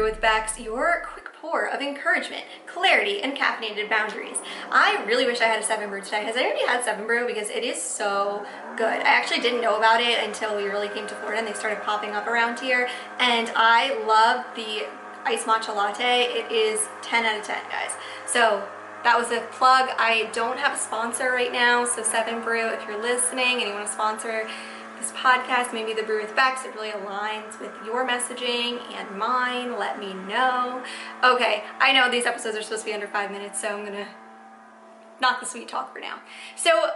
Brew with Becks, your quick pour of encouragement, clarity, and caffeinated boundaries. I really wish I had a 7 Brew today. Has anybody had 7 Brew? Because it is so good. I actually didn't know about it until we really came to Florida and they started popping up around here. And I love the iced matcha latte. It is 10 out of 10, guys. So that was a plug. I don't have a sponsor right now, so 7 Brew, if you're listening and you want to sponsor this podcast, maybe the Brew with Becks, it really aligns with your messaging and mine, let me know. Okay, I know these episodes are supposed to be under 5 minutes, so I'm gonna knock the sweet talk for now. So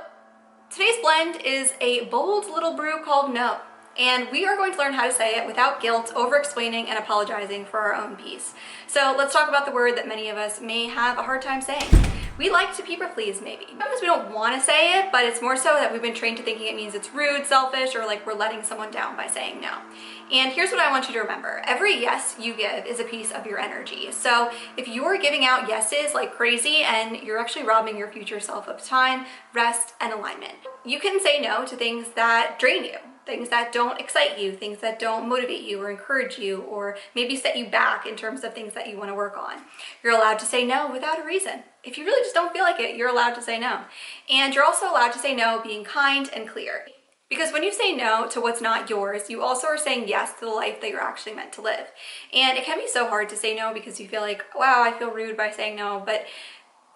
today's blend is a bold little brew called No. And we are going to learn how to say it without guilt, over-explaining, and apologizing for our own piece. So let's talk about the word that many of us may have a hard time saying. We like to people please, maybe. Sometimes we don't want to say it, but it's more so that we've been trained to thinking it means it's rude, selfish, or like we're letting someone down by saying no. And here's what I want you to remember. Every yes you give is a piece of your energy. So if you're giving out yeses like crazy and you're actually robbing your future self of time, rest, and alignment. You can say no to things that drain you, things that don't excite you, things that don't motivate you or encourage you, or maybe set you back in terms of things that you want to work on. You're allowed to say no without a reason. If you really just don't feel like it, you're allowed to say no. And you're also allowed to say no being kind and clear. Because when you say no to what's not yours, you also are saying yes to the life that you're actually meant to live. And it can be so hard to say no because you feel like, wow, I feel rude by saying no, but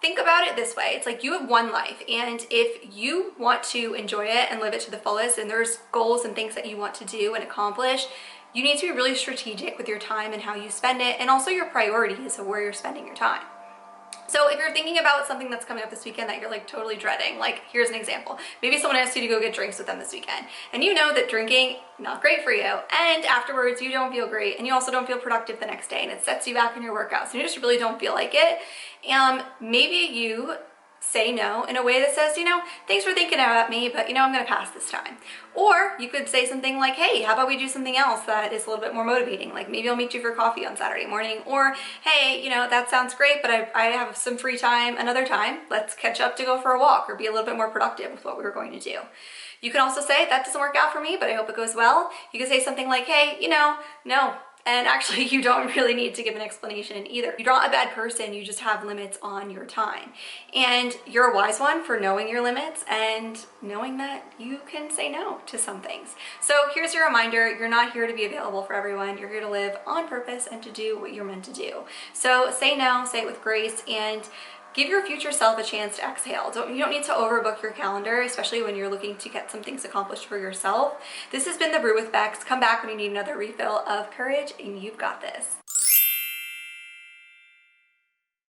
think about it this way. It's like you have one life, and if you want to enjoy it and live it to the fullest, and there's goals and things that you want to do and accomplish, you need to be really strategic with your time and how you spend it, and also your priorities of where you're spending your time. So if you're thinking about something that's coming up this weekend that you're like totally dreading, like here's an example. Maybe someone asks you to go get drinks with them this weekend, and you know that drinking, not great for you, and afterwards you don't feel great, and you also don't feel productive the next day, and it sets you back in your workouts, and you just really don't feel like it. Maybe you say no in a way that says, you know, thanks for thinking about me, but you know, I'm gonna pass this time. Or you could say something like, hey, how about we do something else that is a little bit more motivating? Like maybe I'll meet you for coffee on Saturday morning. Or, hey, you know, that sounds great, but I have some free time another time. Let's catch up to go for a walk or be a little bit more productive with what we were going to do. You can also say, that doesn't work out for me, but I hope it goes well. You can say something like, hey, you know, no. And actually, you don't really need to give an explanation either. You're not a bad person, you just have limits on your time. And you're a wise one for knowing your limits and knowing that you can say no to some things. So here's your reminder, you're not here to be available for everyone. You're here to live on purpose and to do what you're meant to do. So say no, say it with grace, and give your future self a chance to exhale. You don't need to overbook your calendar, especially when you're looking to get some things accomplished for yourself. This has been the Brew with Becks. Come back when you need another refill of courage, and you've got this.